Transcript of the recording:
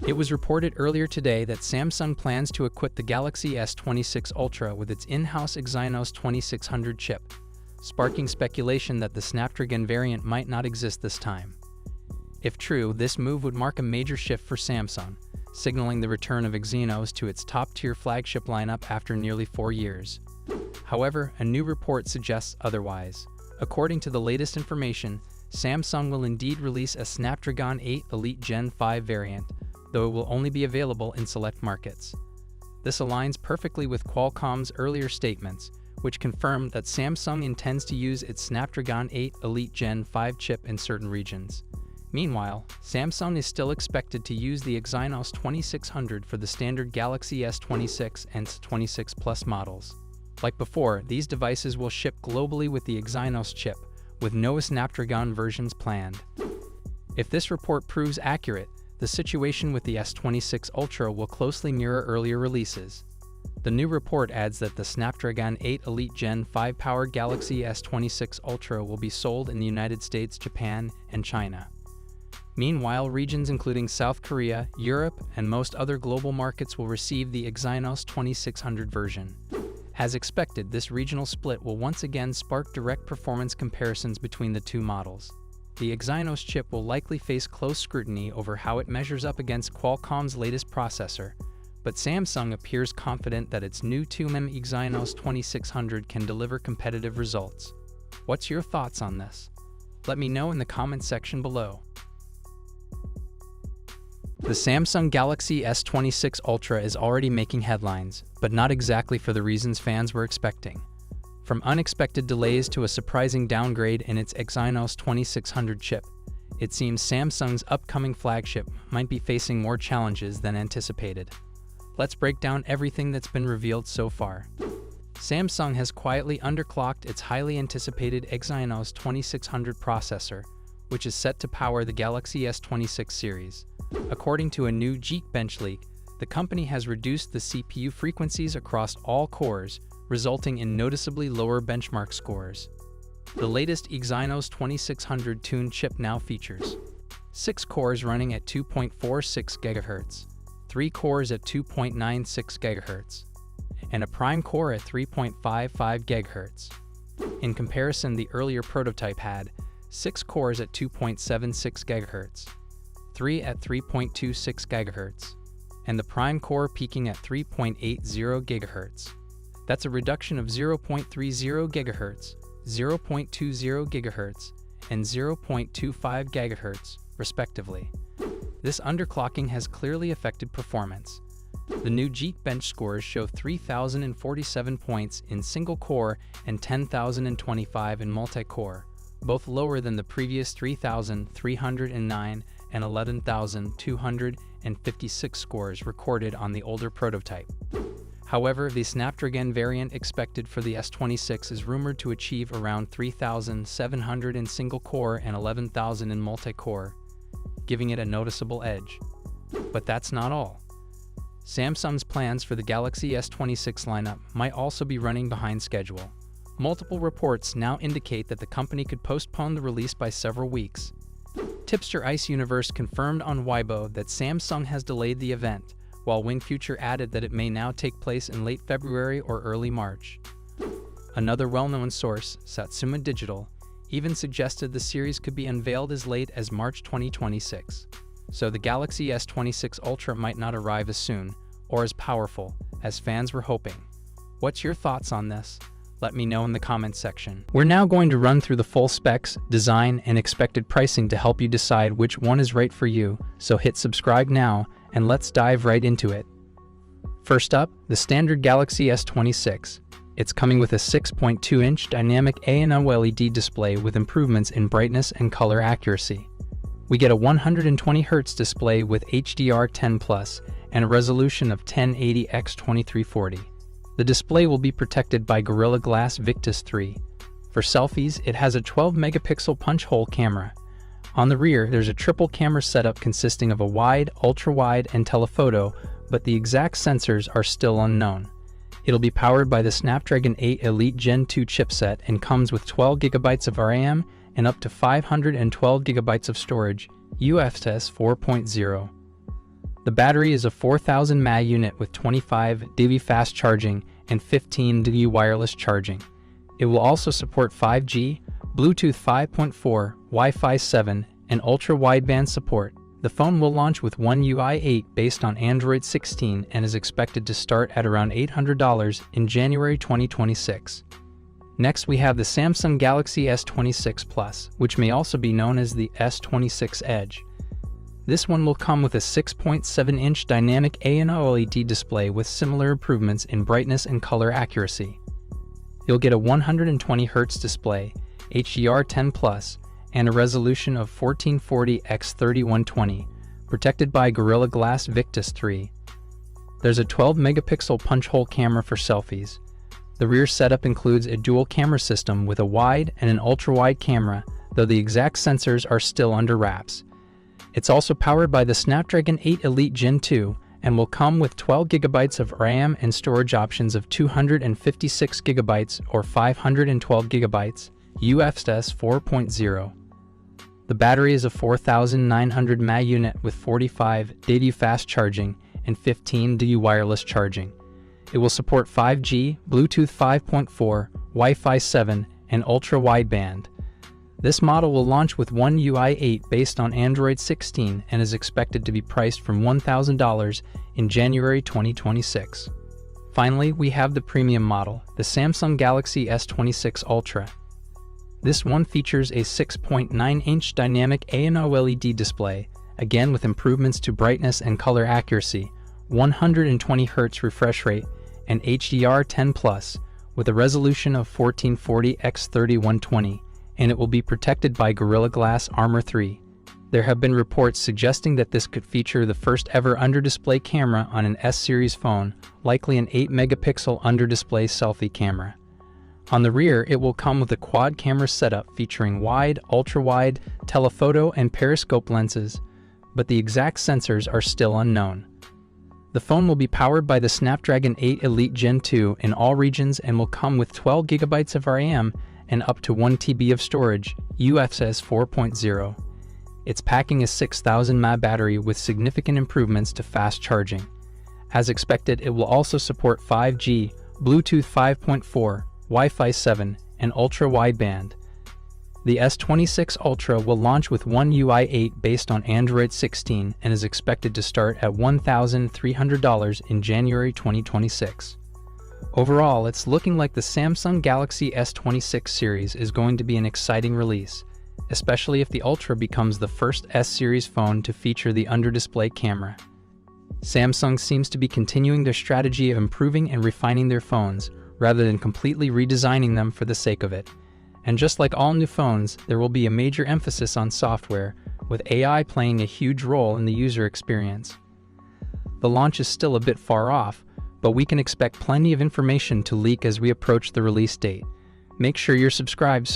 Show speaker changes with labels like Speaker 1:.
Speaker 1: It was reported earlier today that Samsung plans to equip the Galaxy S26 Ultra with its in-house Exynos 2600 chip, sparking speculation that the Snapdragon variant might not exist this time. If true, this move would mark a major shift for Samsung, signaling the return of Exynos to its top-tier flagship lineup after nearly 4 years. However, a new report suggests otherwise. According to the latest information, Samsung will indeed release a Snapdragon 8 Elite Gen 5 variant, though it will only be available in select markets. This aligns perfectly with Qualcomm's earlier statements, which confirmed that Samsung intends to use its Snapdragon 8 Elite Gen 5 chip in certain regions. Meanwhile, Samsung is still expected to use the Exynos 2600 for the standard Galaxy S26 and S26 Plus models. Like before, these devices will ship globally with the Exynos chip, with no Snapdragon versions planned. If this report proves accurate, the situation with the S26 Ultra will closely mirror earlier releases. The new report adds that the Snapdragon 8 Elite Gen 5 powered Galaxy S26 Ultra will be sold in the United States, Japan, and China. Meanwhile, regions including South Korea, Europe, and most other global markets will receive the Exynos 2600 version. As expected, this regional split will once again spark direct performance comparisons between the two models. The Exynos chip will likely face close scrutiny over how it measures up against Qualcomm's latest processor, but Samsung appears confident that its new 2mm Exynos 2600 can deliver competitive results. What's your thoughts on this? Let me know in the comments section below. The Samsung Galaxy S26 Ultra is already making headlines, but not exactly for the reasons fans were expecting. From unexpected delays to a surprising downgrade in its Exynos 2600 chip, it seems Samsung's upcoming flagship might be facing more challenges than anticipated. Let's break down everything that's been revealed so far. Samsung has quietly underclocked its highly anticipated Exynos 2600 processor, which is set to power the Galaxy S26 series. According to a new Geekbench leak, the company has reduced the CPU frequencies across all cores, resulting in noticeably lower benchmark scores. The latest Exynos 2600 tuned chip now features 6 cores running at 2.46 GHz, 3 cores at 2.96 GHz, and a prime core at 3.55 GHz. In comparison, the earlier prototype had 6 cores at 2.76 GHz, 3 at 3.26 GHz, and the prime core peaking at 3.80 GHz. That's a reduction of 0.30 GHz, 0.20 GHz, and 0.25 GHz, respectively. This underclocking has clearly affected performance. The new Geekbench scores show 3,047 points in single-core and 10,025 in multi-core, both lower than the previous 3,309 and 11,256 scores recorded on the older prototype. However, the Snapdragon variant expected for the S26 is rumored to achieve around 3,700 in single-core and 11,000 in multi-core, giving it a noticeable edge. But that's not all. Samsung's plans for the Galaxy S26 lineup might also be running behind schedule. Multiple reports now indicate that the company could postpone the release by several weeks. Tipster Ice Universe confirmed on Weibo that Samsung has delayed the event, while WinFuture added that it may now take place in late February or early March. Another well-known source, Satsuma Digital, even suggested the series could be unveiled as late as March 2026. So the Galaxy S26 Ultra might not arrive as soon, or as powerful, as fans were hoping. What's your thoughts on this? Let me know in the comments section. We're now going to run through the full specs, design, and expected pricing to help you decide which one is right for you, so hit subscribe now, and let's dive right into it. First up, the standard Galaxy S26. It's coming with a 6.2-inch dynamic A&OLED display with improvements in brightness and color accuracy. We get a 120Hz display with HDR10+ and a resolution of 1080x2340. The display will be protected by Gorilla Glass Victus 3. For selfies, it has a 12-megapixel punch-hole camera. On the rear, there's a triple camera setup consisting of a wide, ultra-wide, and telephoto, but the exact sensors are still unknown. It'll be powered by the Snapdragon 8 Elite Gen 2 chipset and comes with 12GB of RAM and up to 512GB of storage, UFS 4.0. The battery is a 4000 mAh unit with 25 dB fast charging and 15 dB wireless charging. It will also support 5G, Bluetooth 5.4, Wi-Fi 7, and ultra-wideband support. The phone will launch with One UI 8 based on Android 16 and is expected to start at around $800 in January 2026. Next, we have the Samsung Galaxy S26 Plus, which may also be known as the S26 Edge. This one will come with a 6.7-inch dynamic OLED display with similar improvements in brightness and color accuracy. You'll get a 120Hz display, HDR10+, and a resolution of 1440x3120, protected by Gorilla Glass Victus 3. There's a 12-megapixel punch-hole camera for selfies. The rear setup includes a dual camera system with a wide and an ultra-wide camera, though the exact sensors are still under wraps. It's also powered by the Snapdragon 8 Elite Gen 2 and will come with 12 GB of RAM and storage options of 256 GB or 512 GB, UFS 4.0. The battery is a 4900 mAh unit with 45 dB fast charging and 15 dB wireless charging. It will support 5G, Bluetooth 5.4, Wi-Fi 7, and ultra-wideband. This model will launch with One UI 8 based on Android 16 and is expected to be priced from $1,000 in January 2026. Finally, we have the premium model, the Samsung Galaxy S26 Ultra. This one features a 6.9-inch dynamic OLED display, again with improvements to brightness and color accuracy, 120Hz refresh rate, and HDR10+, with a resolution of 1440x3120, and it will be protected by Gorilla Glass Armor 3. There have been reports suggesting that this could feature the first ever under-display camera on an S-series phone, likely an 8-megapixel under-display selfie camera. On the rear, it will come with a quad camera setup featuring wide, ultra-wide, telephoto, and periscope lenses, but the exact sensors are still unknown. The phone will be powered by the Snapdragon 8 Elite Gen 2 in all regions and will come with 12 GB of RAM and up to 1 TB of storage, UFS 4.0. It's packing a 6000 mAh battery with significant improvements to fast charging. As expected, it will also support 5G, Bluetooth 5.4, Wi-Fi 7, and ultra-wideband. The S26 Ultra will launch with One UI 8 based on Android 16 and is expected to start at $1,300 in January 2026. Overall, it's looking like the Samsung Galaxy S26 series is going to be an exciting release, especially if the Ultra becomes the first S-series phone to feature the under-display camera. Samsung seems to be continuing their strategy of improving and refining their phones, rather than completely redesigning them for the sake of it. And just like all new phones, there will be a major emphasis on software, with AI playing a huge role in the user experience. The launch is still a bit far off, but we can expect plenty of information to leak as we approach the release date. Make sure you're subscribed so